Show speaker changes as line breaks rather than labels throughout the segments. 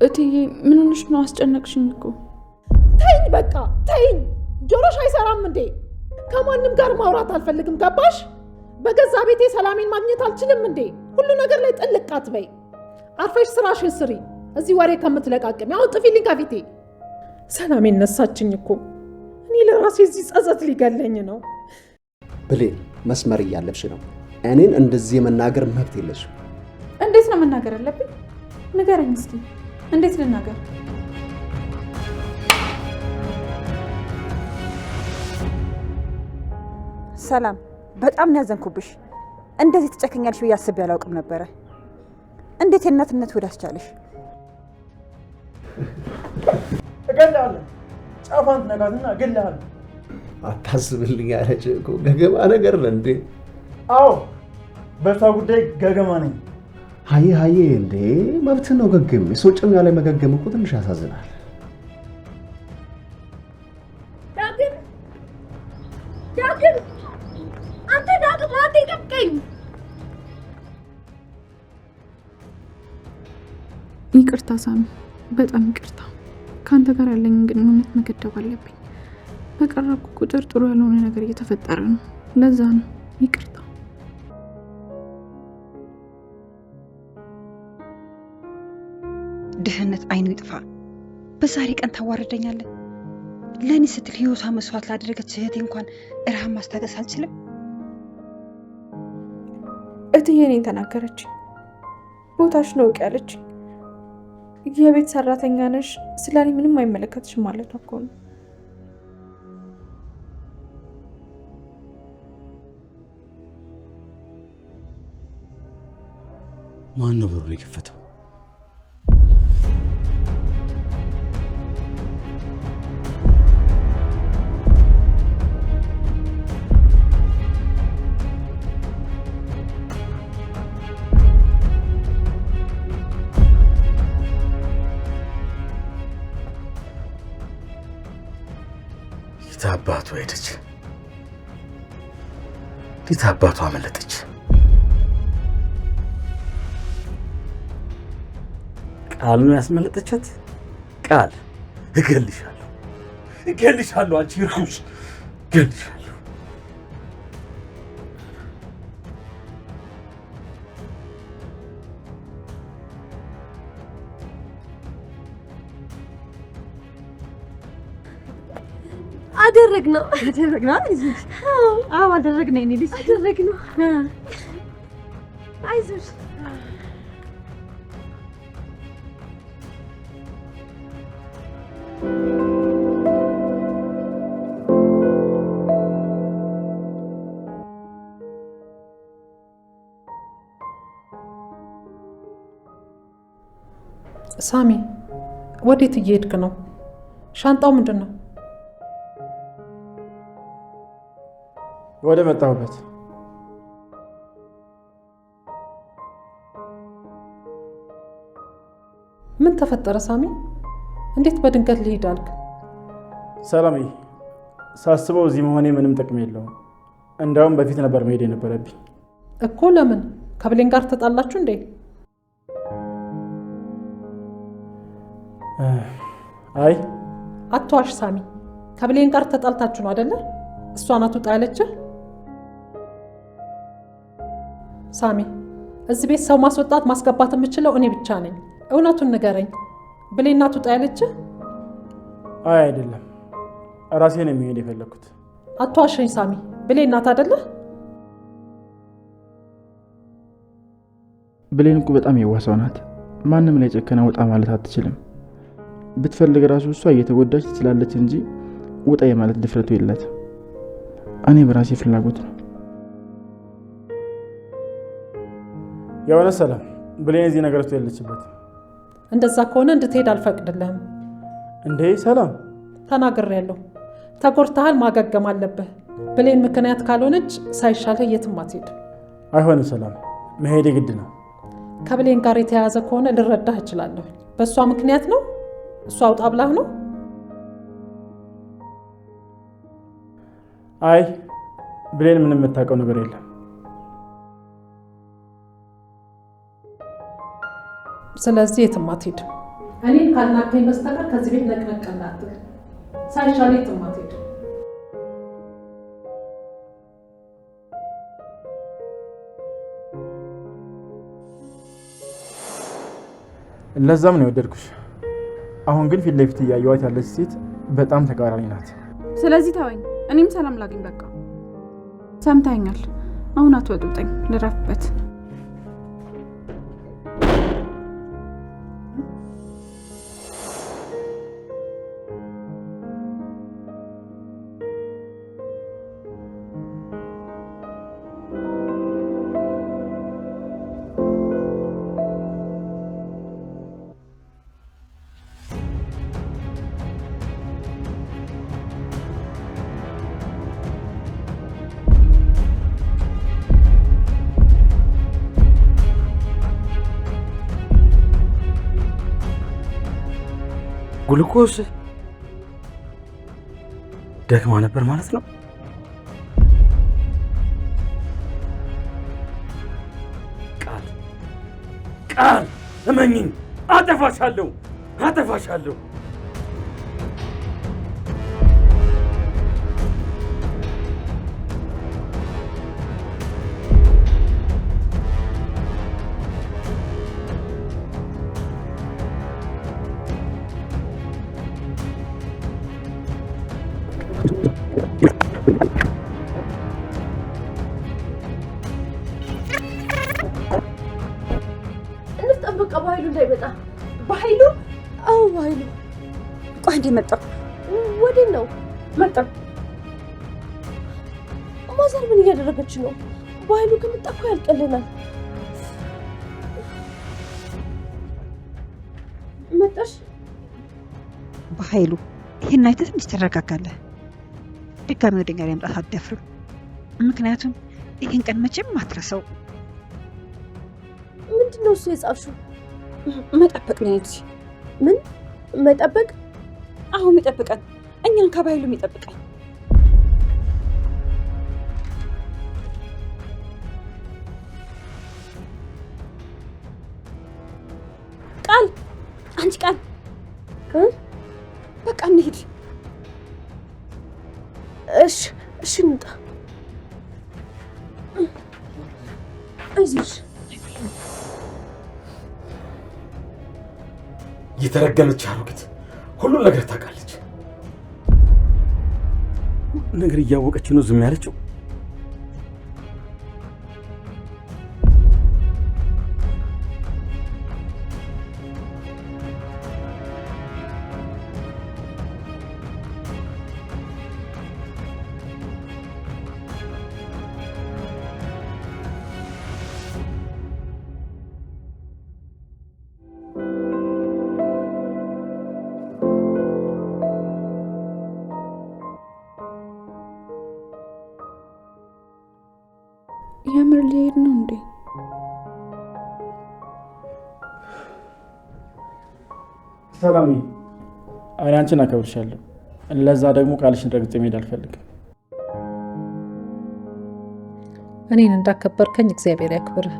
እትዬ ምን ሆነሽ ነው? አስጨነቅሽኝ እኮ።
ተይኝ በቃ ተይኝ። ጆሮሽ አይሰራም እንዴ? ከማንም ጋር ማውራት አልፈልግም ገባሽ? በገዛ ቤቴ ሰላሜን ማግኘት አልችልም እንዴ? ሁሉ ነገር ላይ ጥልቅ አትበይ። አርፈሽ ስራሽን ስሪ። እዚህ ወሬ ከምትለቃቅሚ አሁን ጥፊልኝ ከፊቴ። ሰላሜን ነሳችኝ እኮ። እኔ ለራሴ እዚህ ጸጸት ሊገለኝ ነው።
ብሌን መስመር እያለፍሽ ነው። እኔን እንደዚህ የመናገር መብት የለሽም።
እንዴት ነው መናገር ያለብኝ? ንገረኝ እስኪ። እንዴት ልናገር?
ሰላም በጣም ነው ያዘንኩብሽ። እንደዚህ ትጨከኛለሽ ብዬ አስቤ አላውቅም ነበረ። እንዴት የእናትነት ወደ አስቻለሽ?
እገላለሁ። ጫፋን ትነካትና እገላለሁ።
አታስብልኝ ያለች እኮ ገገማ ነገር ነው እንዴ?
አዎ በሷ ጉዳይ ገገማ ነኝ።
ሀዬ እንዴ መብት ነው ገገም። የሰው ጭም ያለ መገገም እኮ ትንሽ ያሳዝናል።
ዳግም አንተ ዳግም አትጠብቀኝ።
ይቅርታ ሳሚ፣ በጣም ይቅርታ። ከአንተ ጋር ያለኝን ግንኙነት መገደብ አለብኝ። በቀረብኩ ቁጥር ጥሩ ያልሆነ ነገር እየተፈጠረ ነው። ለዛ ነው ይቅርታ።
ድህነት አይኑ ይጥፋ። በዛሬ ቀን ታዋርደኛለህ። ለእኔ ስትል ህይወቷ መስዋዕት ላደረገች እህቴ እንኳን እርሃብ ማስታገስ አልችልም።
እትዬ እኔን ተናገረች። ቦታሽ ነው እውቅ ያለች። የቤት ሰራተኛ ነሽ፣ ስለኔ ምንም አይመለከትሽም ማለት እኮ ነው።
ማን ነው በሩን የከፈተው? አባቷ ሄደች። እንዴት አባቷ አመለጠች? ቃል ነው ያስመለጠቻት። ቃል እገልሻለሁ፣ አንቺ እርኩስ እገልሻለሁ።
አደረግነው።
አዎ አደረግነው። እኔ ልጅ
አደረግነው። አይዞሽ።
ሳሚ ወዴት እየሄድክ ነው? ሻንጣው ምንድን ነው?
ወደ መጣሁበት።
ምን ተፈጠረ ሳሚ? እንዴት በድንገት ልሄድ አልክ?
ሰላምዬ ሳስበው እዚህ መሆኔ ምንም ጥቅም የለውም። እንዳውም በፊት ነበር መሄድ የነበረብኝ
እኮ። ለምን? ከብሌን ጋር ተጣላችሁ እንዴ?
አይ
አትዋሽ ሳሚ። ከብሌን ጋር ተጣልታችሁ ነው አይደለ? እሷ ናት ውጣ ያለችህ? ሳሚ እዚህ ቤት ሰው ማስወጣት ማስገባት የምችለው እኔ ብቻ ነኝ። እውነቱን ንገረኝ። ብሌን ናት ውጣ ያለችህ?
አይ አይደለም፣ ራሴ ነው የሚሄድ የፈለኩት።
አትዋሸኝ ሳሚ። ብሌን ናት አይደለ?
ብሌን እኮ በጣም የዋህ ሰው ናት። ማንም ላይ ጨከና ውጣ ማለት አትችልም። ብትፈልግ ራሱ እሷ እየተጎዳች ትችላለች እንጂ ውጣ የማለት ድፍረቱ የላት። እኔ በራሴ ፍላጎት ነው። የሆነ ሰላም ብሌን እዚህ ነገር ውስጥ የለችበት።
እንደዛ ከሆነ እንድትሄድ አልፈቅድልህም።
እንዴ ሰላም
ተናግሬያለሁ። ተጎድተሃል፣ ማገገም አለብህ። ብሌን ምክንያት ካልሆነች ሳይሻልህ የትም አትሄድ።
አይሆንም ሰላም፣ መሄድ ግድ ነው።
ከብሌን ጋር የተያያዘ ከሆነ ልረዳህ እችላለሁ። በእሷ ምክንያት ነው? እሷ አውጣ ብላህ ነው?
አይ ብሌን ምንም የምታውቀው ነገር የለም።
ስለዚህ የትም አትሄድ። እኔን ካልናከኝ በስተቀር ከዚህ ቤት ነቅነቅ እንዳትል። ሳይሻል የትም አትሄድ።
ለዛም ነው የወደድኩሽ። አሁን ግን ፊት ለፊት እያየኋት ያለች ሴት በጣም ተቃራኒ ናት።
ስለዚህ ተወኝ፣ እኔም ሰላም ላገኝ። በቃ ሰምታኛል። አሁን አትወጡጠኝ፣ ልረፍበት።
ግሉኮስ ደክማ ነበር ማለት ነው። ቃል እመኝኝ፣ አጠፋሻለሁ።
እንጠብቅ፣ በኃይሉ እንዳይመጣ። በኃይሉ? አዎ በኃይሉ።
ቆይ እንዴ መጣ?
ወዴት ነው
መጣ?
ማዘር ምን እያደረገች ነው? በኃይሉ ከመጣ እኮ ያልቀልናል። መጣሽ?
በኃይሉ ይሄን አይተህ ትንሽ ትረጋጋለህ። ድጋሚ ወደኛ ላይ መምጣት አትደፍርም። ምክንያቱም ይሄን ቀን መቼም አትረሳው።
ምንድነው እሱ የጻፍሽው?
መጠበቅ ነው እንጂ።
ምን መጠበቅ?
አሁን የሚጠብቀን እኛን ከባይሉ የሚጠብቀን ቃል። አንቺ ቃል በቃ እንሂድ።
እሺ እንውጣ። አይዞሽ።
የተረገመች አሮጊት ሁሉን ነገር ታውቃለች። ነገር እያወቀች ነው ዝም ያለችው።
የምር ሊሄድ ነው እንዴ?
ሰላም፣ እኔ አንቺን አከብርሻለሁ። ለዛ ደግሞ ቃልሽን ረግጬ መሄድ አልፈልግም።
እኔን እንዳከበርከኝ እግዚአብሔር ያክብርህ።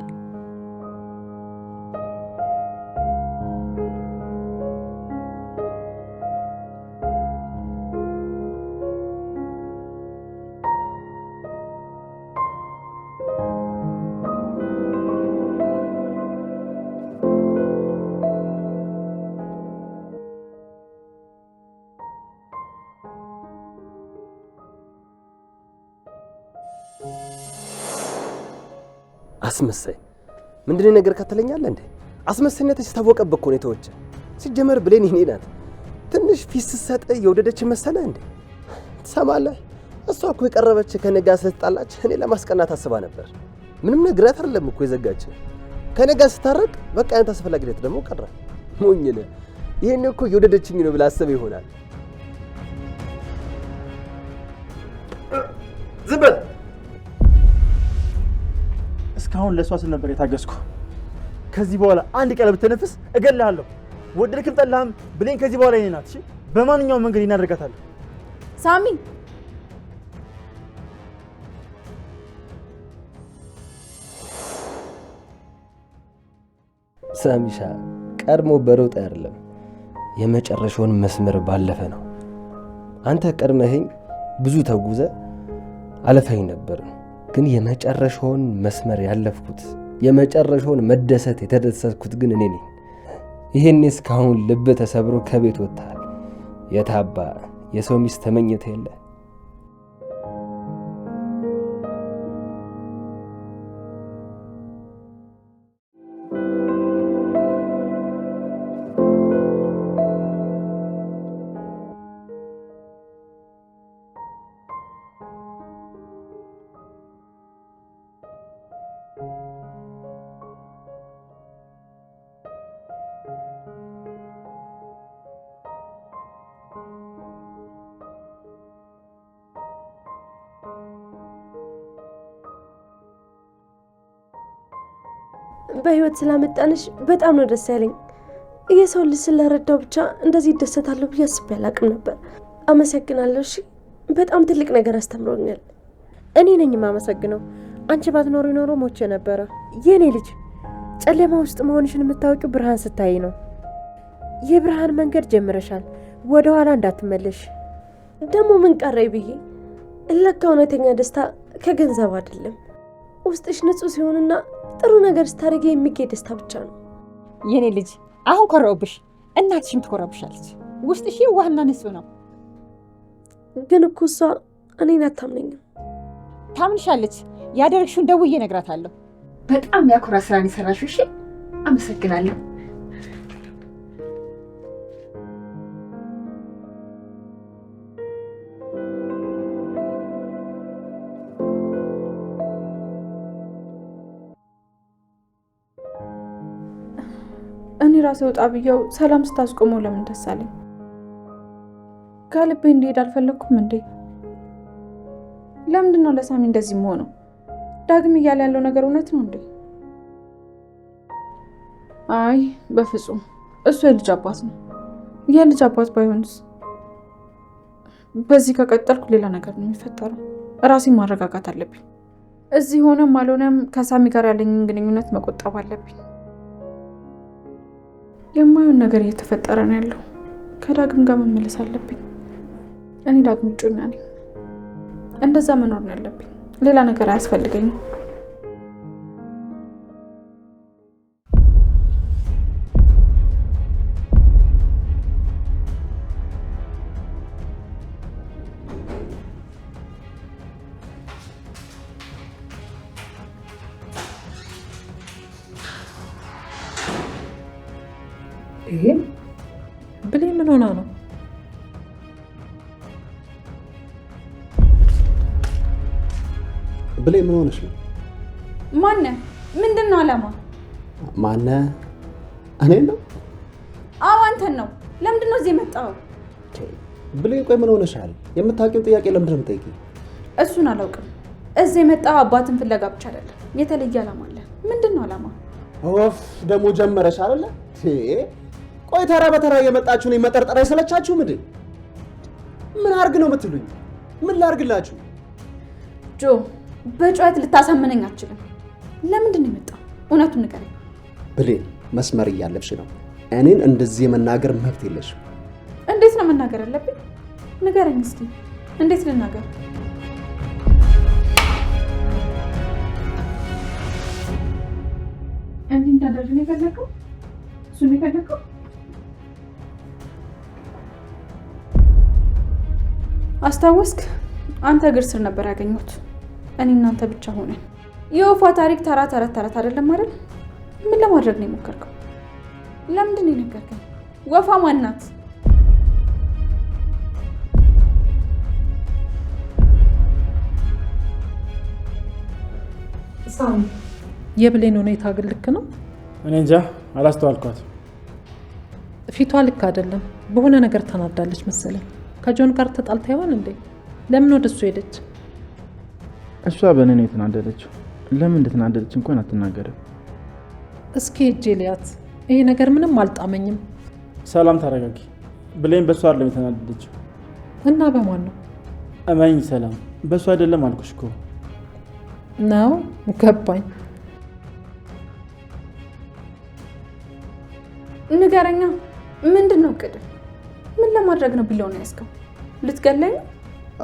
አስመሳይ ምንድነው ነገር ከተለኛለ እንዴ? አስመሳይነትሽ ታወቀበት እኮ ነው የተወች። ሲጀመር ብሌን ይሄ ናት። ትንሽ ፊት ስትሰጥ የወደደች መሰለ እንዴ? ትሰማለህ? እሷ እኮ የቀረበች ከነጋ ስትጣላች እኔ ለማስቀናት አስባ ነበር። ምንም ነግራት አይደለም እኮ የዘጋች። ከነጋ ስታረቅ በቃ አንተ አስፈላጊነት ደግሞ ቀረ። ሞኝ ነህ። ይሄን እኮ የወደደችኝ ነው ብላ አስበህ ይሆናል። ዝም በል።
እስካሁን ለሷ ስል ነበር የታገስኩ። ከዚህ በኋላ አንድ ቀን ብትነፍስ እገልሃለሁ። ወደድክም ጠላህም ብሌን ከዚህ በኋላ የኔ ናት። እሺ፣ በማንኛውም መንገድ እናደርጋታለን።
ሳሚ፣
ሳሚሻ ቀድሞ በሮጥ አይደለም የመጨረሻውን መስመር ባለፈ ነው። አንተ ቀድመኸኝ ብዙ ተጉዘ አለፈኝ ነበር፣ ግን የመጨረሻውን መስመር ያለፍኩት የመጨረሻውን መደሰት የተደሰትኩት ግን እኔ ነኝ። ይሄኔ እስካሁን ልብ ተሰብሮ ከቤት ወጥተሃል። የታባ የሰው ሚስት ተመኝተ የለ
በህይወት ስላመጣንሽ በጣም ነው ደስ ያለኝ። የሰው ልጅ ስለረዳው ብቻ እንደዚህ ይደሰታለሁ ብዬ አስቤ አላቅም ነበር። አመሰግናለሁ። እሺ፣ በጣም ትልቅ ነገር አስተምሮኛል።
እኔ ነኝ የማመሰግነው። አንቺ ባትኖሪ ኖሮ ሞቼ ነበረ። የኔ ልጅ ጨለማ ውስጥ መሆንሽን የምታውቂው ብርሃን ስታይ ነው። የብርሃን መንገድ ጀምረሻል። ወደ ኋላ እንዳትመለሽ።
ደግሞ ምን ቀረኝ ብዬ ለካ እውነተኛ ደስታ ከገንዘብ አይደለም። ውስጥሽ ንጹህ ሲሆንና ጥሩ ነገር ስታደርጊ የሚገኝ ደስታ ብቻ ነው።
የኔ ልጅ አሁን ኮራውብሽ፣ እናትሽም ትኮራብሻለች። ውስጥሽ ዋህና ንጹህ ነው።
ግን እኮ እሷ እኔን አታምነኝም።
ታምንሻለች። ያደረግሽውን ደውዬ እነግራታለሁ። በጣም ያኮራ ስራን የሰራሽው። እሺ፣ አመሰግናለሁ።
እኔ ራሴ ወጣ ብየው ሰላም ስታስቆመው ለምን ደስ አለኝ? ከልቤ እንዲሄድ አልፈለኩም እንዴ? ለምንድን ነው ለሳሚ እንደዚህ መሆነው? ዳግም እያለ ያለው ነገር እውነት ነው እንዴ? አይ በፍጹም፣ እሱ የልጅ አባት ነው። የልጅ አባት ባይሆንስ? በዚህ ከቀጠልኩ ሌላ ነገር ነው የሚፈጠረው። ራሴን ማረጋጋት አለብኝ። እዚህ ሆነም አልሆነም ከሳሚ ጋር ያለኝን ግንኙነት መቆጠብ አለብኝ። የማየውን ነገር እየተፈጠረ ነው ያለው። ከዳግም ጋር መመለስ አለብኝ። እኔ ዳግም እጮኛ ነኝ። እንደዛ መኖር ነው ያለብኝ። ሌላ ነገር አያስፈልገኝም።
ብሌን ምን ሆና ነው?
ብሌን ምን ሆነሽ ነው?
ማነህ? ምንድን ነው አላማ?
ማነህ? እኔን ነው?
አዎ አንተን ነው። ለምንድን ነው እዚህ የመጣኸው?
ብሌን ቆይ ምን ሆነሻል? የምታውቂውን ጥያቄ ለምንድን ነው የምጠይቂው?
እሱን አላውቅም። እዚህ የመጣኸው አባትን ፍለጋ ብቻ አይደለም፣ የተለየ አላማ አለ። ምንድን ነው አላማ?
ኦፍ ደግሞ ጀመረሽ አይደለ? ቆይ ተራ በተራ የመጣችሁ ነው መጠርጠር አይሰለቻችሁ? ምን አርግ ነው የምትሉኝ? ምን ላርግላችሁ?
ጆ በጩኸት ልታሳምነኝ አትችልም። ለምንድን ነው የመጣው? እውነቱን ንገረኝ።
ብሌን መስመር እያለብሽ ነው። እኔን እንደዚህ የመናገር መብት የለሽም።
እንዴት ነው መናገር ያለብኝ? ንገረኝ እስኪ። እንዴት ልናገር? እኔ እንዳደርግ ነው የፈለከው? እሱ ነው የፈለከው? አስታወስክ? አንተ እግር ስር ነበር ያገኘሁት። እኔ እናንተ ብቻ ሆነን የወፏ ታሪክ ተራ ተረት አይደለም አይደል? ምን ለማድረግ ነው የሞከርከው? ለምንድን ነው የነገርከኝ? ወፏ ማን ናት?
ሳሚ፣ የብሌን ሁኔታ ግን ልክ ነው?
እኔ እንጃ አላስተዋልኳት።
ፊቷ ልክ አይደለም። በሆነ ነገር ተናዳለች መሰለኝ። ከጆን ጋር ተጣልታ ይሆን እንዴ? ለምን ወደሱ ሄደች?
እሷ በእኔ ነው የተናደደችው። ለምን እንደተናደደች እንኳን አትናገርም።
እስኪ ሄጄ ልያት። ይሄ ነገር ምንም አልጣመኝም።
ሰላም ታረጋጊ። ብሌን በእሷ አይደለም የተናደደችው።
እና በማን ነው?
እመኝ ሰላም፣ በእሷ አይደለም አልኩሽ እኮ
ነው። ገባኝ።
ንገረኛ። ምንድን ነው እቅድ? ምን ለማድረግ ነው ቢላውን ያዝከው? ልትገለኝ?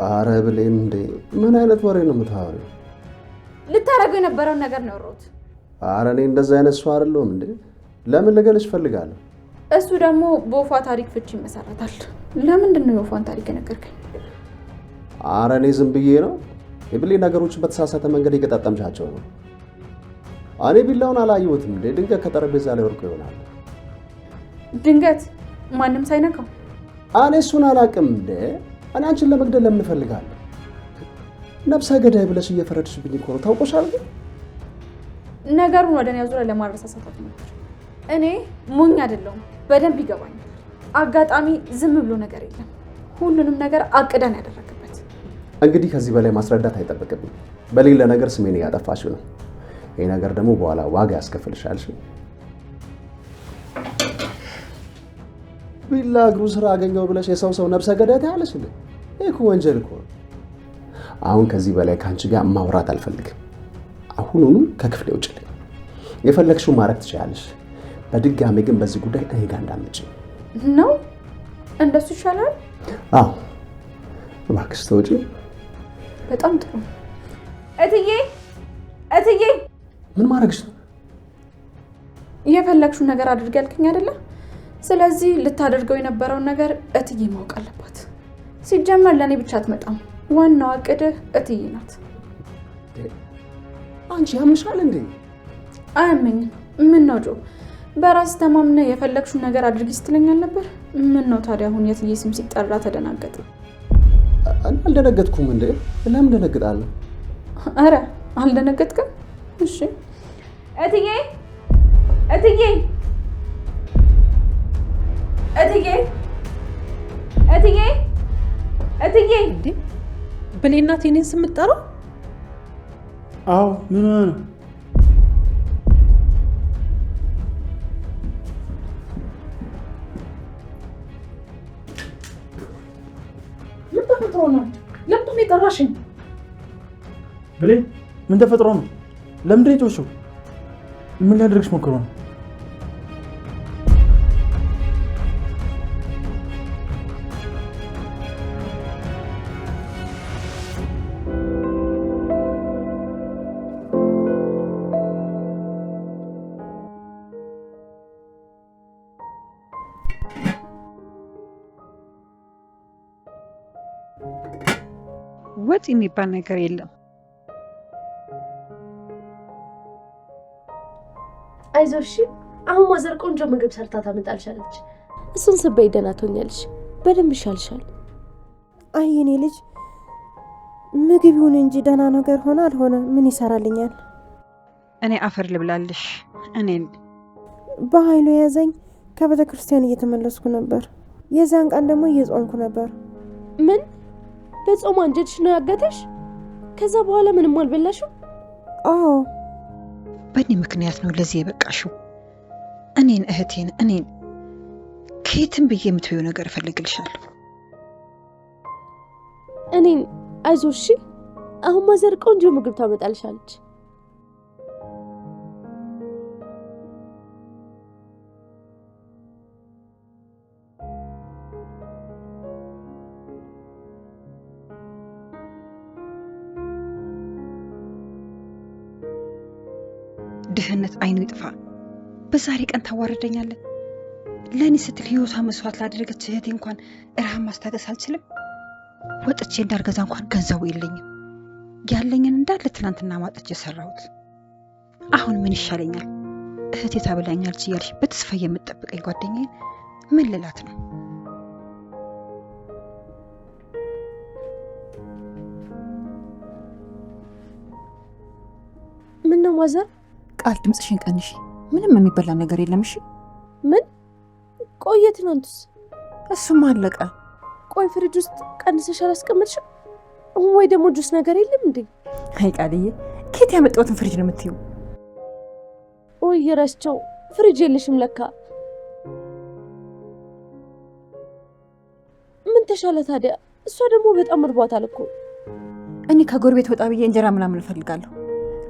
አረ ብሌን እንዴ ምን አይነት ወሬ ነው የምታወሪው?
ልታረገው የነበረውን ነገር ነው ያወራሁት።
አረ እኔ እንደዛ አይነት ሰው አይደለሁም እንዴ። ለምን ልገልሽ ፈልጋለሁ?
እሱ ደግሞ በወፏ ታሪክ ፍቺ ይመሰረታል። ለምንድን ነው የወፏን ታሪክ የነገርከኝ?
አረ እኔ ዝም ብዬ ነው። የብሌን ነገሮችን በተሳሳተ መንገድ የገጣጠምሻቸው ነው። እኔ ቢላውን አላየሁትም እንዴ። ድንገት ከጠረጴዛ ላይ ወርቆ ይሆናል።
ድንገት ማንም ሳይነካው?
እኔ እሱን አላውቅም እንዴ። እኔ አንቺን ለመግደል ለምን እፈልጋለሁ? ነፍሰ ገዳይ ብለሽ እየፈረድሽብኝ እኮ ነው። ታውቆሻል ግን
ነገሩን ወደ እኔ አዙራ ለማረሳሳት ነው። እኔ ሞኝ አይደለሁም፣ በደንብ ይገባኛል። አጋጣሚ ዝም ብሎ ነገር የለም። ሁሉንም ነገር አቅደን ያደረግበት።
እንግዲህ ከዚህ በላይ ማስረዳት አይጠበቅብኝ። በሌለ ነገር ስሜን እያጠፋሽው ነው። ይሄ ነገር ደግሞ በኋላ ዋጋ ያስከፍልሻል። ቢላ እግሩ ስራ አገኘው ብለሽ የሰው ነፍሰ ገዳይ ታያለሽ እንዴ? ይሄ እኮ ወንጀል እኮ ነው። አሁን ከዚህ በላይ ካንቺ ጋር ማውራት አልፈልግም። አሁኑኑ ከክፍሌ ውጭልኝ። የፈለግሽው ማድረግ ትችላለሽ። በድጋሚ ግን በዚህ ጉዳይ እኔ ጋር እንዳትመጪ
ነው። እንደሱ ይሻላል።
አዎ እባክሽ ተውጪ።
በጣም ጥሩ። እትዬ
ምን ማድረግሽ ነው?
የፈለግሽው ነገር አድርጊ ያልከኝ አይደለ? ስለዚህ ልታደርገው የነበረውን ነገር እትዬ ማወቅ አለባት። ሲጀመር ለእኔ ብቻ አትመጣም። ዋናው እቅድህ እትዬ ናት።
አንቺ ያምሻል እንዴ?
አያመኝም። ምን ነው ጆ፣ በራስ ተማምነ የፈለግሽው ነገር አድርጊ ስትለኛል ነበር። ምን ነው ታዲያ አሁን የትዬ ስም ሲጠራ ተደናገጥ?
አልደነገጥኩም እንዴ? ለምን ደነግጣለሁ?
አረ አልደነገጥክም? እሺ እትዬ
እንዴ ብሌን ናት የኔን ስም የምትጠራው?
አዎ ምን ሆነ ነው?
ምን ተፈጥሮ ነው? ለምንድን ነው የጠራሽኝ?
ብሌን ምን ተፈጥሮ ነው? ለምንድን ነው የጮሽው? ምን ሊያደርግሽ ሞክሮ ነው?
ወጥ የሚባል ነገር የለም።
አይዞሽ፣ አሁን ማዘር ቆንጆ ምግብ ሰርታ ታመጣልሻለች። እሱን ስበይ ደህና ትሆኛለሽ። በደንብ ይሻልሻል።
አይ የኔ ልጅ ምግብ ይሁን እንጂ ደህና ነገር ሆነ አልሆነ ምን ይሰራልኛል?
እኔ አፈር ልብላልሽ። እኔን
በኃይሉ የያዘኝ ከቤተ ክርስቲያን እየተመለስኩ ነበር። የዛን ቀን ደግሞ እየጾምኩ ነበር።
ምን በጾም አንጀትሽ ነው ያገተሽ? ከዛ በኋላ ምንም አልበላሽም?
አዎ
በእኔ ምክንያት ነው ለዚህ የበቃሽው። እኔን እህቴን እኔን ከየትም ብዬ የምትበይው ነገር እፈልግልሻለሁ።
እኔን አይዞሽ፣ አሁን ማዘር ቆንጆ ምግብ ታመጣልሻለች።
ድህነት አይኑ ይጥፋ። በዛሬ ቀን ታዋርደኛለህ። ለእኔ ስትል ህይወቷ መስዋዕት ላደረገች እህቴ እንኳን ረሃብ ማስታገስ አልችልም። ወጥቼ እንዳርገዛ እንኳን ገንዘቡ የለኝም። ያለኝን እንዳለ ትናንትና ማጠች የሰራሁት። አሁን ምን ይሻለኛል? እህቴ ታበላኛለች እያልሽ በተስፋ የምትጠብቀኝ ጓደኛዬን ምን ልላት ነው?
ምን ነው ማዘር?
ቃል ድምፅሽን ቀንሺ። ምንም የሚበላ ነገር የለም። እሺ
ምን? ቆየ ትናንትስ?
እሱም አለቀ።
ቆይ ፍሪጅ ውስጥ ቀንሰሽ አላስቀመጥሽም ወይ? ደግሞ ጁስ ነገር የለም እንዴ?
አይ ቃልዬ፣ ከየት ያመጣሁትን ፍሪጅ ነው የምትይው?
ወይ የረስቸው ፍሪጅ የለሽም ለካ። ምን ተሻለ ታዲያ? እሷ ደግሞ በጣም እርቧታል እኮ።
እኔ ከጎረቤት ወጣ ብዬ እንጀራ ምናምን እፈልጋለሁ።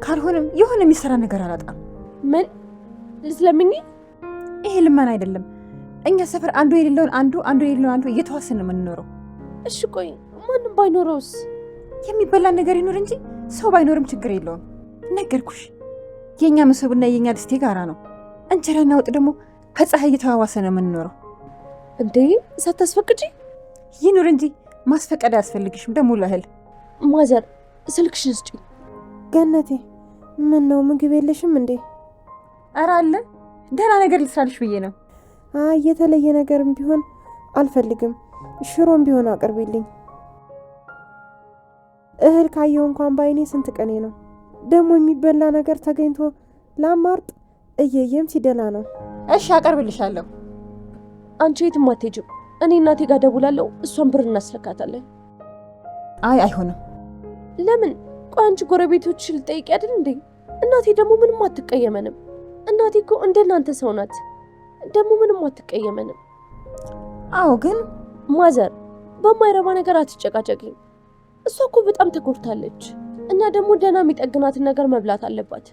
ካልሆነም የሆነ የሚሰራ ነገር አላጣም።
ምን ልትለምኝ?
ይሄ ልመና አይደለም። እኛ ሰፈር አንዱ የሌለውን አንዱ እየተዋሰን ነው የምንኖረው።
እሺ ቆይ ማንም ባይኖረውስ?
የሚበላ ነገር ይኖር እንጂ ሰው ባይኖርም ችግር የለውም። ነገርኩሽ፣ የኛ መሶብና የኛ ድስቴ ጋራ ነው። እንጀራና ወጥ ደግሞ ከፀሐይ እየተዋዋሰ ነው የምንኖረው።
እንዴ ሳታስፈቅጂ?
ይኑር እንጂ ማስፈቀድ አያስፈልግሽም። ደግሞ ለእህል
ማዘር ስልክሽን ስጪኝ።
ገነቴ ምን ነው ምግብ የለሽም እንዴ?
ኧረ አለ፣ ደህና ነገር ልስራልሽ ብዬ ነው።
አይ የተለየ ነገርም ቢሆን አልፈልግም። ሽሮም ቢሆን አቅርቢልኝ። እህል ካየው እንኳን ባይኔ ስንት ቀኔ ነው። ደግሞ የሚበላ ነገር ተገኝቶ ላማርጥ እየየም ሲደላ ነው።
እሺ አቀርብልሻለሁ።
አንቺ የትም አትሄጂም። እኔ እናቴ ጋር ደውላለሁ፣ እሷን ብር እናስለካታለን።
አይ አይሆንም።
ለምን? ቆይ አንቺ ጎረቤቶችሽ ልጠይቂ አይደል እንዴ? እናቴ ደግሞ ምንም አትቀየመንም። እናቴ እኮ እንደናንተ ሰው ናት። ደግሞ ምንም አትቀየመንም።
አዎ ግን
ማዘር በማይረባ ነገር አትጨቃጨቂኝ። እሷ እኮ በጣም ተጎድታለች እና ደግሞ ደህና የሚጠግናትን ነገር መብላት አለባት።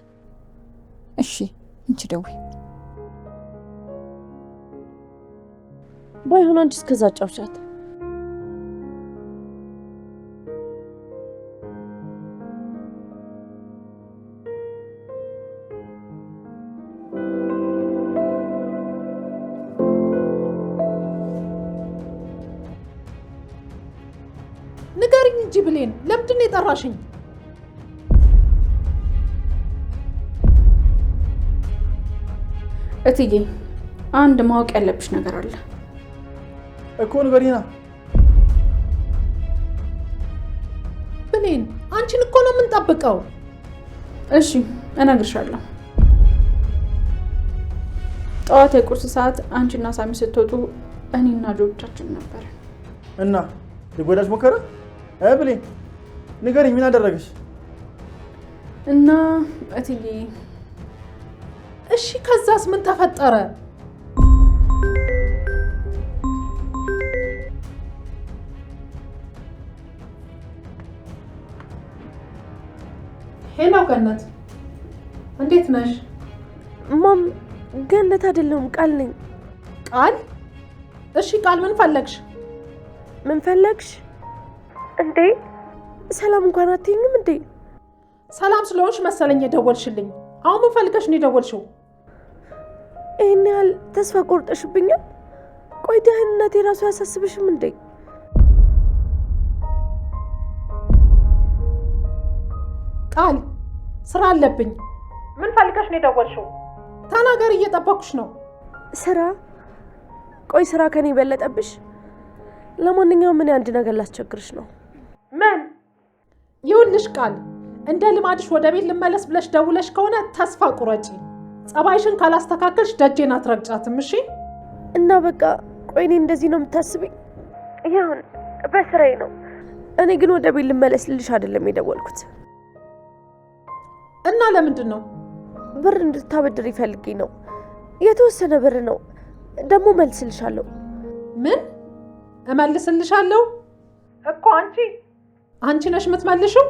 እሺ እንቺ ደውይ።
ባይሆን አንቺ እስከዛ ጫውሻት።
ንገሪኝ እንጂ ብሌን፣ ለምንድን ነው የጠራሽኝ?
እትዬ አንድ ማወቅ ያለብሽ ነገር አለ
እኮ። ንገሪና።
ብሌን አንቺን እኮ ነው የምንጠብቀው።
እሺ እነግርሻለሁ። ጠዋት የቁርስ ሰዓት አንቺና ሳሚ ስትወጡ እኔና ጆቻችን ነበር።
እና ሊጎዳሽ ሞከረ? ብሌን ንገሪኝ፣ ምን አደረገሽ?
እና እትዬ
እሺ ከዛስ ምን ተፈጠረ? ሄሎ ገነት፣ እንዴት ነሽ?
ማም ገነት አይደለሁም ቃል ነኝ።
ቃል? እሺ ቃል ምን ፈለግሽ?
ምን ፈለግሽ እንዴ? ሰላም እንኳን አትይኝም እንዴ?
ሰላም ስለሆንሽ መሰለኝ የደወልሽልኝ። አሁን ምን ፈልገሽ ነው የደወልሽው?
ይህን ያህል ተስፋ ቆርጠሽብኛል? ቆይ ደህንነቴ ራሱ አያሳስብሽም እንዴ?
ቃል ስራ አለብኝ። ምን ፈልገሽ ነው የደወልሽው? ተናገሪ፣ እየጠበኩሽ ነው።
ስራ? ቆይ ስራ ከኔ በለጠብሽ? ለማንኛውም ምን አንድ ነገር ላስቸግርሽ ነው።
ምን? ይኸውልሽ ቃል፣ እንደ ልማድሽ ወደ ቤት ልመለስ ብለሽ ደውለሽ ከሆነ ተስፋ ቁረጪ። ጸባይሽን ካላስተካከልሽ ደጄን አትረግጫትም። እሺ?
እና በቃ ቆይ እኔ እንደዚህ ነው የምታስብኝ? ይሁን በስራዬ ነው። እኔ ግን ወደ ቤት ልመለስ ልልሽ አይደለም የደወልኩት።
እና ለምንድን ነው?
ብር እንድታበድር ይፈልጊ ነው። የተወሰነ ብር ነው ደግሞ መልስልሻለሁ።
ምን እመልስልሻለሁ? እኮ አንቺ ነሽ የምትመልሽው?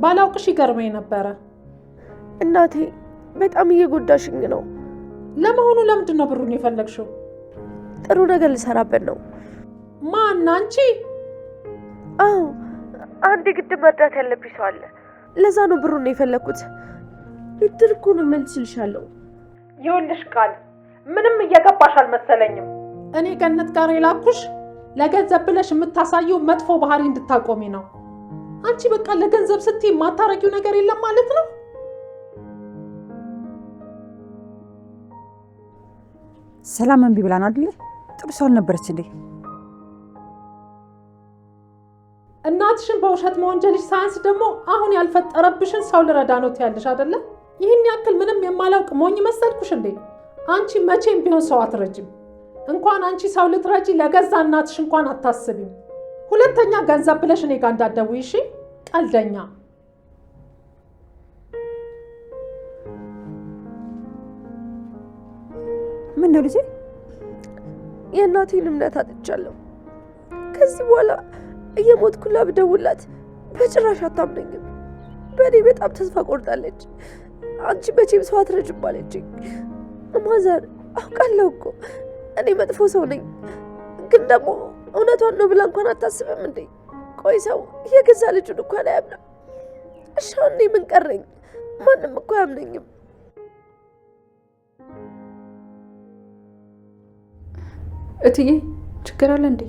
ባላውቅሽ ይገርመኝ ነበረ።
እናቴ በጣም እየጎዳሽኝ ነው።
ለመሆኑ ለምንድን ነው ብሩን የፈለግሽው?
ጥሩ ነገር ልሰራበት ነው።
ማን? አንቺ?
አዎ አንድ ግድ መርዳት ያለብኝ ሰው አለ። ለዛ ነው ብሩን የፈለኩት። ብድር እኮ ነው መልስልሻለሁ።
ይኸውልሽ ቃል፣ ምንም እየገባሽ አልመሰለኝም። እኔ ገነት ጋር የላኩሽ ለገንዘብ ብለሽ የምታሳየው መጥፎ ባህሪ እንድታቆሚ ነው። አንቺ በቃ ለገንዘብ ስትይ የማታረጊው ነገር የለም ማለት ነው።
ሰላም እምቢ ብላ ነው አይደል? ጥሩ ሰው አልነበረች እንዴ?
እናትሽን በውሸት መወንጀልሽ ሳያንስ ደግሞ አሁን ያልፈጠረብሽን ሰው ልረዳ ነው ትያለሽ አይደለ? ይህን ያክል ምንም የማላውቅ ሞኝ መሰልኩሽ እንዴ? አንቺ መቼም ቢሆን ሰው አትረጂም። እንኳን አንቺ ሰው ልትረጂ ለገዛ እናትሽ እንኳን አታስቢም። ሁለተኛ ገንዘብ ብለሽ እኔ ጋር እንዳትደውይ እሺ? ቀልደኛ።
ምን ነው ልጄ?
የእናቴን እምነት አጥቻለሁ። ከዚህ በኋላ እየሞትኩላ ብደውላት በጭራሽ አታምነኝም። በእኔ በጣም ተስፋ ቆርጣለች። አንቺ መቼም ሰው አትረጅም አለችኝ። ማዘር አውቃለሁ እኮ እኔ መጥፎ ሰው ነኝ፣ ግን ደግሞ እውነቷን ነው ብላ እንኳን አታስብም እንዴ? ቆይ ሰው የገዛ ልጁን እንኳን አያምንም። እሺ እኔ ምን ቀረኝ? ማንም እኮ አያምነኝም።
እትዬ ችግር አለ እንዴ?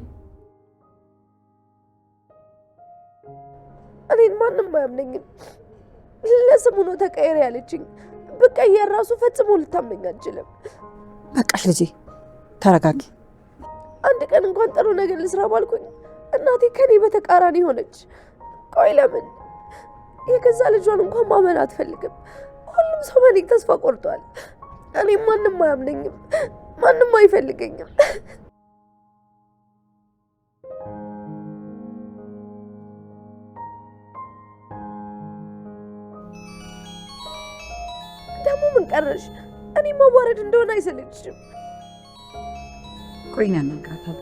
እኔን ማንም አያምነኝም። ለስሙ ነው ተቀየረ ያለችኝ። ብቀየር ራሱ ፈጽሞ ልታምነኝ አልችልም።
በቃሽ ልጄ ተረጋጊ።
አንድ ቀን እንኳን ጥሩ ነገር ልስራ ባልኩኝ እናቴ ከኔ በተቃራኒ ሆነች። ቆይ ለምን? የገዛ ልጇን እንኳን ማመን አትፈልግም። ሁሉም ሰው በእኔ ተስፋ ቆርጧል። እኔም ማንም አያምነኝም፣ ማንም አይፈልገኝም። ደግሞ ምን ቀረሽ? እኔ መዋረድ እንደሆነ አይሰለችሽም?
ቆይና እናንቃታል።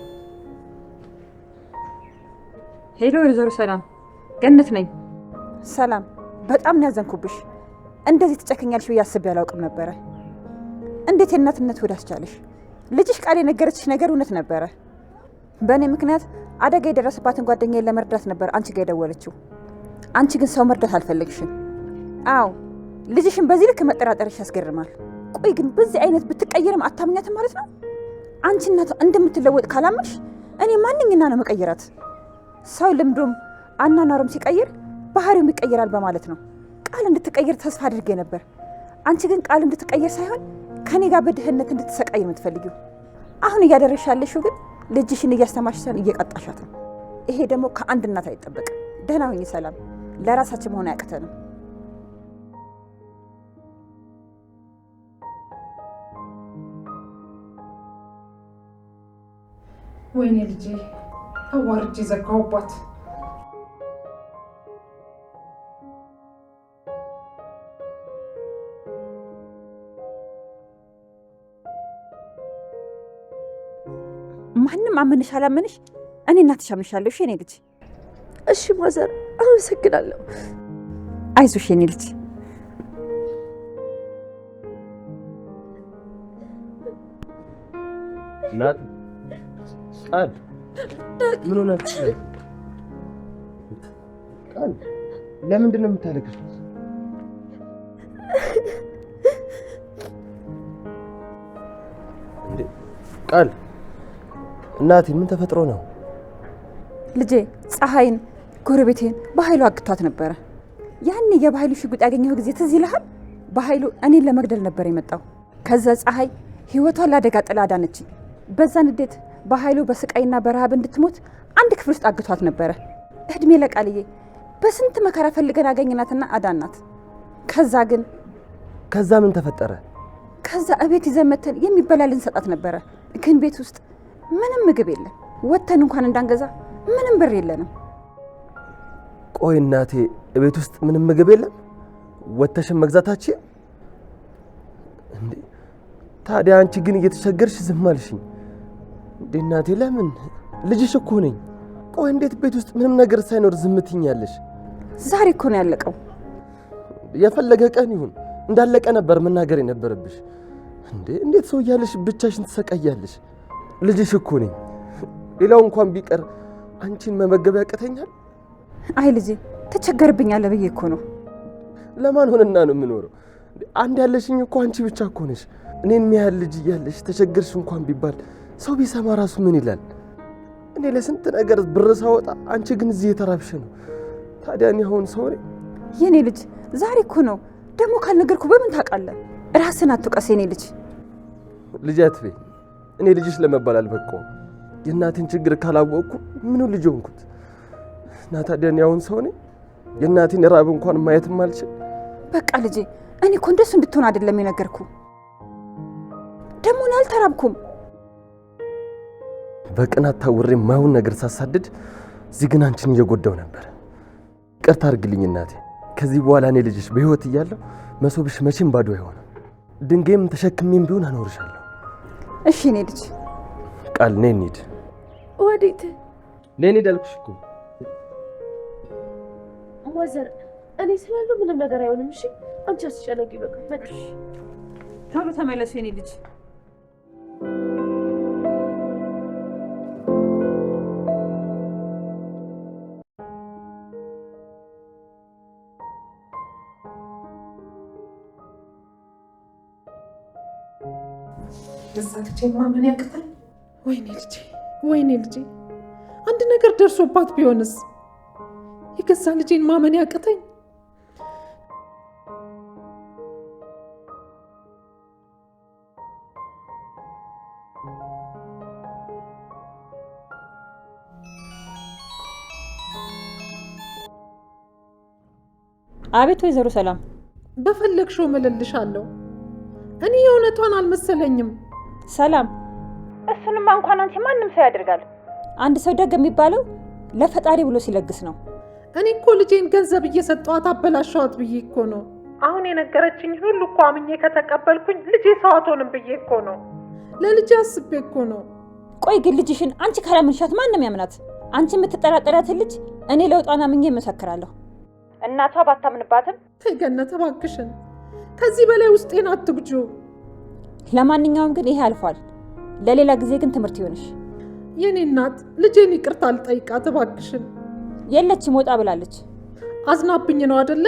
ሄሎ ወይዘሮ ሰላም፣ ገነት ነኝ። ሰላም፣ በጣም ነው ያዘንኩብሽ። እንደዚህ ትጨክኛለሽ ብዬ አስቤ አላውቅም ነበረ። እንዴት የእናትነት ወደ አስቻለሽ? ልጅሽ ቃል የነገረችሽ ነገር እውነት ነበረ። በእኔ ምክንያት አደጋ የደረሰባትን ጓደኛዬን ለመርዳት ነበር አንቺ ጋር የደወለችው። አንቺ ግን ሰው መርዳት አልፈለግሽም። አዎ ልጅሽን በዚህ ልክ መጠራጠርሽ ያስገርማል። ቆይ ግን በዚህ አይነት ብትቀየርም አታምኛትም ማለት ነው? አንቺ እናቷ እንደምትለወጥ ካላመንሽ እኔ ማንኛና ነው መቀየራት? ሰው ልምዶም አናናሩም ሲቀይር ባህሪውም ይቀየራል በማለት ነው። ቃል እንድትቀየር ተስፋ አድርጌ ነበር። አንቺ ግን ቃል እንድትቀየር ሳይሆን ከኔ ጋር በድህነት እንድትሰቃይ የምትፈልጊው። አሁን እያደረግሽ ያለሽው ግን ልጅሽን እያስተማርሽ ሳይሆን እየቀጣሻት ነው። ይሄ ደግሞ ከአንድ እናት አይጠበቅም። ደህና ሁኚ ሰላም። ለራሳችን መሆን አያቅተንም።
ወይኔ ልጄ አዋርጄ ዘጋሁባት።
ማንም አመንሽ አላመንሽ እኔ እናትሽ አምንሻለሁ። እሺ የኔ ልጅ።
እሺ ማዘር አመሰግናለሁ።
አይዞሽ የኔ ልጅ።
ናት ቃል ምን ሆነሽ? ቃል ለምንድን ነው የምታለቅሽው? እንዴ ቃል እናቴ ምን ተፈጥሮ ነው?
ልጄ ፀሐይን ጎረቤቴን በኃይሉ አግቷት ነበረ። ያኔ የበኃይሉ ሽጉጥ ያገኘው ጊዜ ትዝ ይልሃል? በኃይሉ እኔን ለመግደል ነበር የመጣው። ከዛ ፀሐይ ህይወቷን ለአደጋ ጥላ አዳነችኝ። በዛ ንዴት በኃይሉ በስቃይና በረሃብ እንድትሞት አንድ ክፍል ውስጥ አግቷት ነበረ። እድሜ ለቃልዬ በስንት መከራ ፈልገን አገኘናትና አዳናት።
ከዛ ምን ተፈጠረ?
ከዛ እቤት ይዘን መተን የሚበላ ልንሰጣት ነበረ። ግን ቤት ውስጥ ምንም ምግብ የለም። ወተን እንኳን እንዳንገዛ ምንም ብር የለንም።
ቆይ እናቴ እቤት ውስጥ ምንም ምግብ የለም? ወተሽን መግዛታችን እንዴ? ታዲያ አንቺ ግን እየተቸገርሽ ዝም አልሽኝ እንዴ? እናቴ ለምን? ልጅሽ እኮ ነኝ። ቆይ እንዴት ቤት ውስጥ ምንም ነገር ሳይኖር ዝም ትይኛለሽ?
ዛሬ እኮ ነው ያለቀው።
የፈለገ ቀን ይሁን እንዳለቀ ነበር መናገር የነበረብሽ እንዴ። እንዴት ሰው እያለሽ ብቻሽን ትሰቃያለሽ? ልጅሽ እኮ ነኝ። ሌላው እንኳን ቢቀር አንቺን መመገብ ያቅተኛል?
አይ ልጄ ተቸገርብኛለህ ብዬ እኮ ነው።
ለማን ሆነና ነው የምኖረው? አንድ ያለሽኝ እኮ አንቺ ብቻ እኮ ነሽ። እኔን የሚያህል ልጅ እያለሽ ተቸገርሽ እንኳን ቢባል ሰው ቢሰማ ራሱ ምን ይላል? እኔ ለስንት ነገር ብር ሳወጣ አንቺ ግን እዚህ የተራብሽ ነው። ታዲያ እኔ አሁን ሰው ነኝ?
የኔ ልጅ ዛሬ እኮ ነው ደግሞ ካልነገርኩ በምን ታውቃለህ? ራስን አትውቀስ የኔ ልጅ።
ልጅ አትበይ። እኔ ልጅሽ ለመባል አልበቃሁም። የእናቴን ችግር ካላወቅኩ ምኑ ልጅ ሆንኩት? እና ታዲያ እኔ አሁን ሰው ነኝ? የእናቴን ራብ እንኳን ማየትም አልችል?
በቃ ልጄ እኔ እኮ እንደሱ እንድትሆን አይደለም የነገርኩ። ደግሞ እኔ አልተራብኩም።
በቅናት ታውሬ የማይሆን ነገር ሳሳድድ እዚህ ግን አንቺን እየጎዳው ነበር። ይቅርታ አድርግልኝ እናቴ። ከዚህ በኋላ እኔ ልጅሽ በህይወት እያለሁ መሶብሽ መቼም ባዶ አይሆንም። ድንጋይም ተሸክሜም ቢሆን አኖርሻለሁ።
እሺ እኔ ልጅ።
ቃል ነይ እንሂድ።
ወዴት?
ነይ እንሂድ አልኩሽ እኮ።
ማዘር እኔ ስላለው ምንም ነገር አይሆንም። እሺ አንቺ አስጨነቂ። በቃ
ቶሎ ተመለሱ የኔ ልጅ።
ልጄን ማመን ያቅታል። ወይኔ ልጄ፣ አንድ ነገር ደርሶባት ቢሆንስ? የገዛ ልጄን ማመን ያቅተኝ።
አቤት ወይዘሮ ሰላም።
በፈለግሽው እምልልሻለሁ። እኔ የእውነቷን አልመሰለኝም።
ሰላም፣ እሱንማ እንኳን አንቺ ማንም ሰው ያደርጋል። አንድ ሰው ደግ የሚባለው ለፈጣሪ ብሎ ሲለግስ ነው።
እኔ እኮ ልጄን ገንዘብ እየሰጠኋት አበላሸዋት ብዬ እኮ ነው። አሁን የነገረችኝ ሁሉ እኮ አምኜ ከተቀበልኩኝ ልጄ ሰው አትሆንም ብዬ እኮ ነው። ለልጄ አስቤ እኮ ነው።
ቆይ ግን ልጅሽን አንቺ ካላመንሻት ማንም ያምናት? አንቺ የምትጠራጠሪያትን ልጅ እኔ ለውጧን አምኜ እመሰክራለሁ። እናቷ ባታምንባትም።
ተይ ገነት እባክሽን፣ ከዚህ በላይ ውስጤን አትግጁ።
ለማንኛውም ግን ይሄ አልፏል። ለሌላ ጊዜ ግን ትምህርት ይሆንሽ።
የኔ እናት ልጄን ይቅርታ አልጠይቃት እባክሽን።
የለችም፣ ወጣ ብላለች።
አዝናብኝ ነው አይደለ?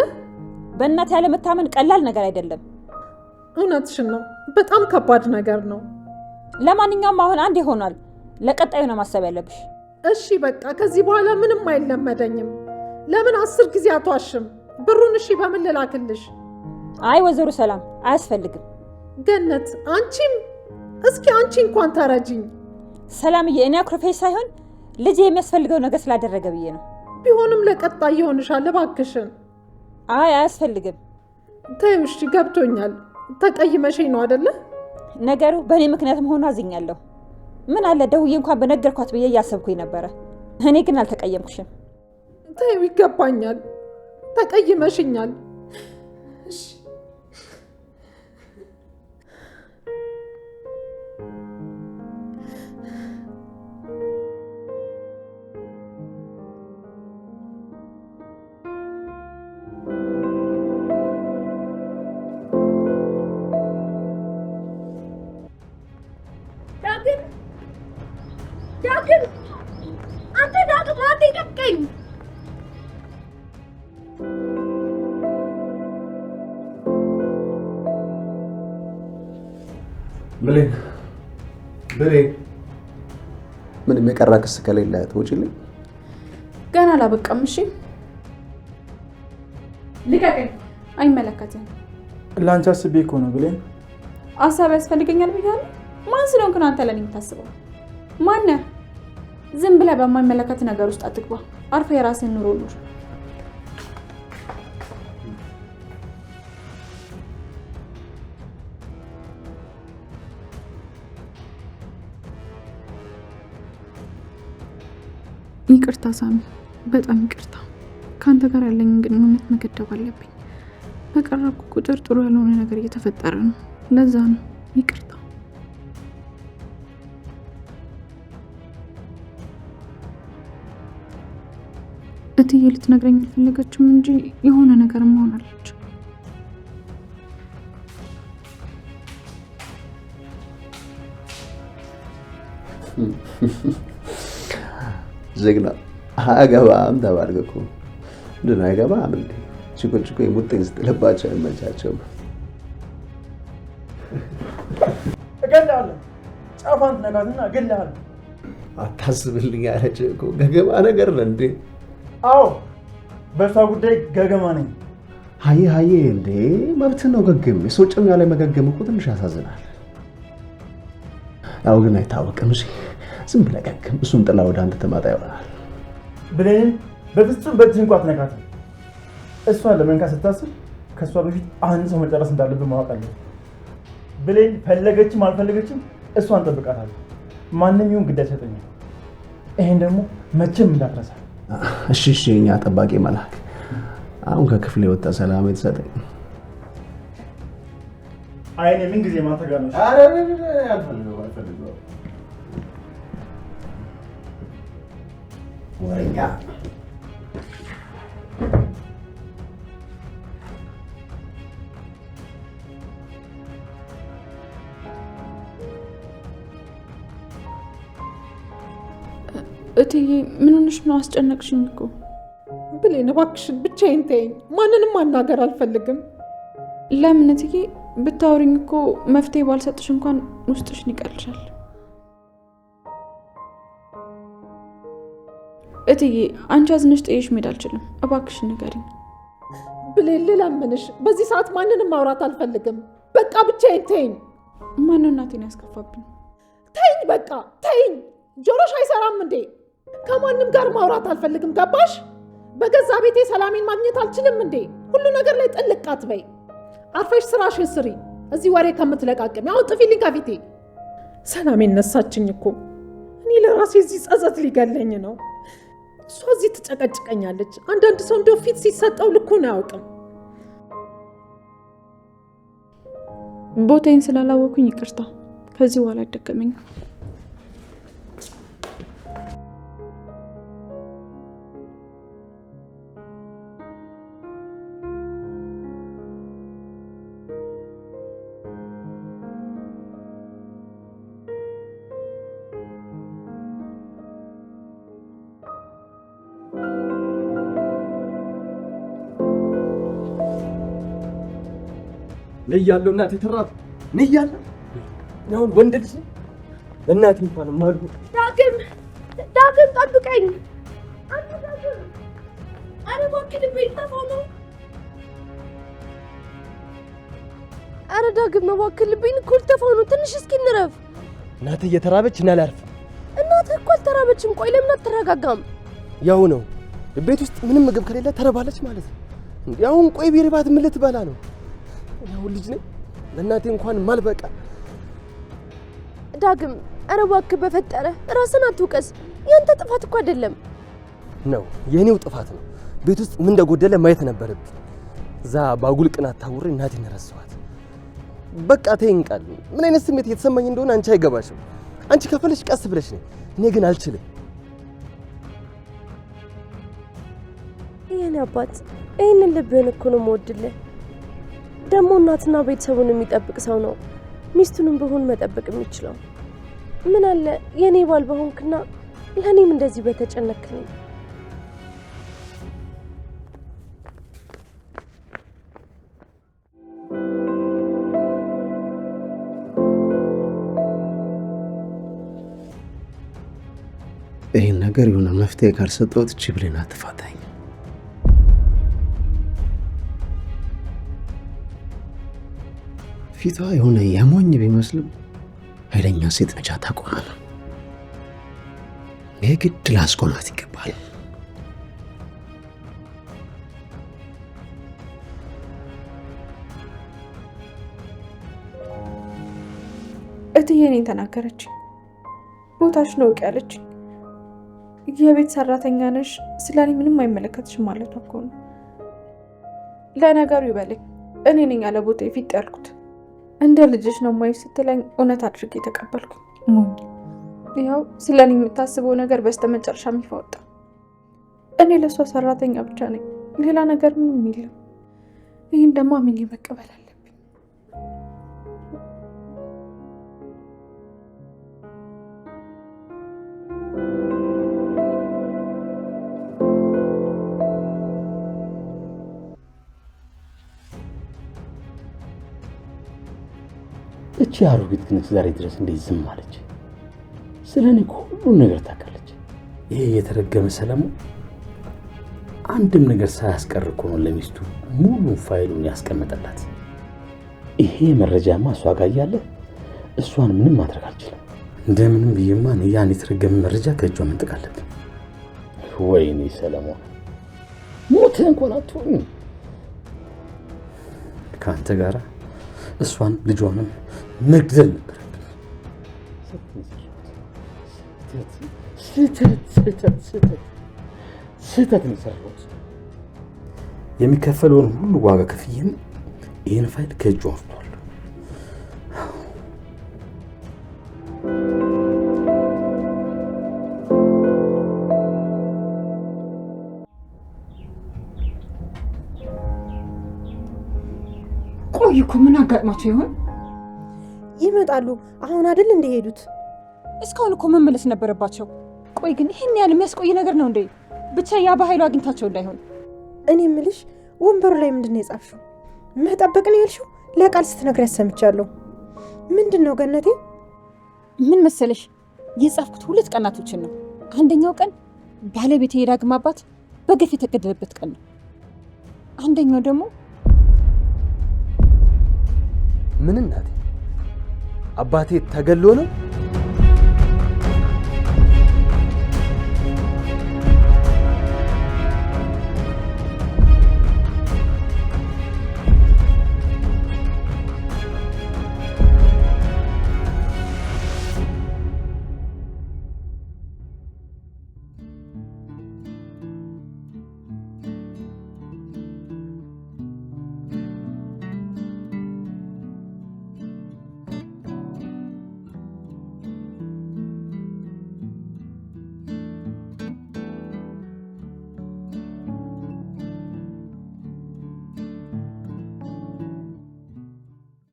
በእናት ያለ መታመን ቀላል ነገር አይደለም።
እውነትሽን ነው፣ በጣም ከባድ ነገር ነው።
ለማንኛውም አሁን አንድ ይሆናል። ለቀጣዩ ነው ማሰብ ያለብሽ።
እሺ በቃ ከዚህ በኋላ ምንም አይለመደኝም። ለምን 10 ጊዜ አትዋሽም? ብሩን እሺ በምን ልላክልሽ?
አይ ወይዘሮ ሰላም አያስፈልግም።
ገነት አንቺም እስኪ አንቺ እንኳን ተረጂኝ።
ሰላምዬ፣ እኔ አኩርፌሽ ሳይሆን ልጄ የሚያስፈልገው ነገር ስላደረገ ብዬ ነው።
ቢሆንም ለቀጣይ ይሆንሻል እባክሽን።
አይ አያስፈልግም።
ተይው እሺ፣ ገብቶኛል። ተቀይመሽኝ ነው አይደለ?
ነገሩ በእኔ ምክንያት መሆኑ አዝኛለሁ። ምን አለ ደውዬ እንኳን በነገርኳት ብዬ እያሰብኩኝ ነበረ። እኔ ግን አልተቀየምኩሽም።
ተይው፣ ይገባኛል። ተቀይመሽኛል።
ዳግም አንተ ዳግም አንተ ይደቀኝ።
ብሌን ምንም የቀራ ክስ ከሌለ ትውጪልኝ።
ገና አላበቃም። እሺ ልቀቀኝ። አይመለከትም።
ለአንቺ አስቤ እኮ ነው ብሌን።
ሀሳብ ያስፈልገኛል ብያለሁ። ማን ስለሆንክ ነው አንተ ለኔ የምታስበው? ማነህ? ዝም ብለህ በማይመለከት ነገር ውስጥ አትግባ። አርፈህ የራስህን ኑሮ ኑር። ይቅርታ ሳሚ፣ በጣም ይቅርታ። ከአንተ ጋር ያለኝን ግንኙነት መገደብ አለብኝ። በቀረብኩ ቁጥር ጥሩ ያልሆነ ነገር እየተፈጠረ ነው። ለዛ ነው። ይቅርታ። እትዬ ልትነግረኝ አልፈለገችም እንጂ የሆነ ነገር መሆን አለች።
ጀግና አያገባም ተባልክ እኮ። ምንድን ነው አይገባም እንዴ? ችኮ የሙጥኝ ስትለባቸው አይመቻቸውም።
እገላለሁ። ጫፏን ትነካትና እገላለሁ።
አታስብልኝ ያለች እኮ ገገማ ነገር ነው እንዴ?
አዎ በእሷ ጉዳይ ገገማ ነኝ።
ሀዬ እንዴ መብት ነው ገገም። የሰው ጭኛ ላይ መገገም እኮ ትንሽ ያሳዝናል። ያው ግን አይታወቅም። እሺ ዝም ብለህ ገገም። እሱን ጥላ ወደ አንተ ትመጣ ይሆናል።
ብሌን በፍጹም በእጅ እንኳን አትነካትም። እሷን ለመንካት ስታስብ ከእሷ በፊት አንድ ሰው መጨረስ እንዳለብን ማወቅ አለብን። ብሌን ፈለገችም አልፈለገችም እሷን ጠብቃታለሁ። ማንም ይሁን ግድ አይሰጠኝም። ይሄን ደግሞ መቼም እንዳትረሳ።
እሺ እኛ ጠባቂ መልአክ አሁን ከክፍል የወጣ ሰላም የተሰጠኝ
አይኔ ምን ጊዜ ማታ ጋር ነው።
አልፈልገው ወሬኛ
እትዬ ምን ሆነሽ ነው? አስጨነቅሽኝ እኮ።
ብሌን እባክሽን ብቻዬን ተይኝ። ማንንም ማናገር አልፈልግም።
ለምን እትዬ? ብታወሪኝ እኮ መፍትሄ ባልሰጥሽ እንኳን ውስጥሽን ይቀልሻል። እትዬ አንቺ አዝነሽ ጥዬሽ መሄድ አልችልም። እባክሽ ንገሪኝ።
ብሌን ልለምንሽ፣ በዚህ ሰዓት ማንንም ማውራት አልፈልግም። በቃ ብቻዬን ተይኝ።
ማን እናቴን ያስከፋብኝ?
ተይኝ፣ በቃ ተይኝ። ጆሮሽ አይሰራም እንዴ? ከማንም ጋር ማውራት አልፈልግም። ገባሽ? በገዛ ቤቴ ሰላሜን ማግኘት አልችልም እንዴ? ሁሉ ነገር ላይ ጥልቅ አትበይ። አርፈሽ ስራሽን ስሪ። እዚህ ወሬ ከምትለቃቅሚ አሁን ጥፊልኝ ከፊቴ። ሰላሜን ነሳችኝ እኮ። እኔ ለራሴ እዚህ ጸጸት ሊገለኝ ነው። እሷ እዚህ ትጨቀጭቀኛለች። አንዳንድ ሰው እንደው ፊት ሲሰጠው ልኩን አያውቅም።
ቦታዬን ስላላወኩኝ ይቅርታ። ከዚህ በኋላ አይደገመኝም።
ነያለው እናቴ ተራብ ነያለው ነው ወንድ ልጅ እናቴ እንኳን ማሉ
ዳግም ጠብቀኝ። አንተ ዳግም አረ እባክህ ልቤን ጠፋው ነው። አረ ዳግም እባክህ ልቤን እኮ ልጠፋው ነው። ትንሽ እስኪ እንረፍ።
እናቴ እየተራበች እና አላርፍ።
እናትህ እኮ አልተራበችም። ቆይ ለምን አትረጋጋም?
ያው ነው ቤት ውስጥ ምንም ምግብ ከሌለ ተረባለች ማለት ነው። ያውን ቆይ ቢርባት ምን ልትበላ ነው? ያው ልጅ ነኝ ለእናቴ እንኳን ማልበቃ።
ዳግም ኧረ እባክህ በፈጠረ ራስን አትውቀስ። ያንተ ጥፋት እኮ አይደለም
ነው የኔው ጥፋት ነው። ቤት ውስጥ ምን እንደጎደለ ማየት ነበረብኝ። እዛ ባጉል ቅናት ታውሬ እናቴን ረሳኋት። በቃ ተይኝ ቃል። ምን አይነት ስሜት እየተሰማኝ እንደሆነ አንቺ አይገባሽም። አንቺ ከፈለሽ ቀስ ብለሽ ነኝ፣ እኔ ግን አልችልም።
የኔ አባት ይህንን ልብህን እኮ ነው የምወድልህ። ደግሞ እናትና ቤተሰቡን የሚጠብቅ ሰው ነው ሚስቱንም ቢሆን መጠበቅ የሚችለው። ምን አለ የኔ ባል በሆንክና ለኔም እንደዚህ በተጨነክልኝ።
ይህን ነገር የሆነ መፍትሄ ካልሰጠሁት እቺ ብሌን አትፋታኝ። ፊቷ የሆነ የሞኝ ቢመስልም ኃይለኛ ሴት ነች። ታቆማል። የግድ ላስቆማት ይገባል።
እትዬ እኔን ተናገረች። ቦታሽ ነው ያለች። የቤት ሰራተኛ ነሽ፣ ስለኔ ምንም አይመለከትሽም ማለት እኮ ነው። ለነገሩ ይበለኝ፣ እኔ ነኝ ያለ ቦታ ፊት ያልኩት። እንደ ልጅሽ ነው ማይ ስትለኝ እውነት አድርጌ ተቀበልኩ። ሞኝ ያው ስለኔ የምታስበው ነገር በስተመጨረሻ ይፋወጣ። እኔ ለሷ ሰራተኛ ብቻ ነኝ፣ ሌላ ነገር ምንም የለም። ይሄን ደግሞ አምኜ መቀበል አለብኝ።
እቺ አሮጊት ግን ዛሬ ድረስ እንዴት ዝም አለች? ስለኔ ሁሉ ነገር ታውቃለች። ይሄ የተረገመ ሰለሞን አንድም ነገር ሳያስቀር እኮ ነው ለሚስቱ ሙሉ ፋይሉን ያስቀመጠላት። ይሄ መረጃማ እሷ ጋር እያለ እሷን ምንም ማድረግ አልችልም። እንደምንም ብዬማ ያን የተረገመ መረጃ ከእጇ መንጠቅ አለብኝ። ወይኔ ሰለሞን ሞት እንኳን አትሆንም። ከአንተ ጋር እሷን ልጇንም መግደል ነበረብኝ። ስህተት ነው የሰራሁት። የሚከፈለውን ሁሉ ዋጋ ከፍዬም ይህን ፋይል ከእጇ ወስዷል።
ቆይ እኮ ምን አጋጥማቸው ይሆን?
ይመጣሉ። አሁን አይደል እንደሄዱት?
እስካሁን እኮ መመለስ ነበረባቸው። ቆይ ግን ይሄን ያህል የሚያስቆይ ነገር ነው እንዴ? ብቻ ያ በኃይሉ አግኝታቸው እንዳይሆን።
እኔ የምልሽ ወንበሩ ላይ ምንድን ነው የጻፍሽው? መጠበቅ ነው ያልሽው? ለቃል ስትነግሪያት ሰምቻለሁ። ምንድን ነው ገነቴ?
ምን መሰለሽ የጻፍኩት 2 ቀናቶችን ነው። አንደኛው ቀን ባለቤቴ የዳግም አባት በግፍ የተገደለበት ቀን ነው። አንደኛው ደግሞ
ምን እናቴ አባቴ ተገሎ ነው?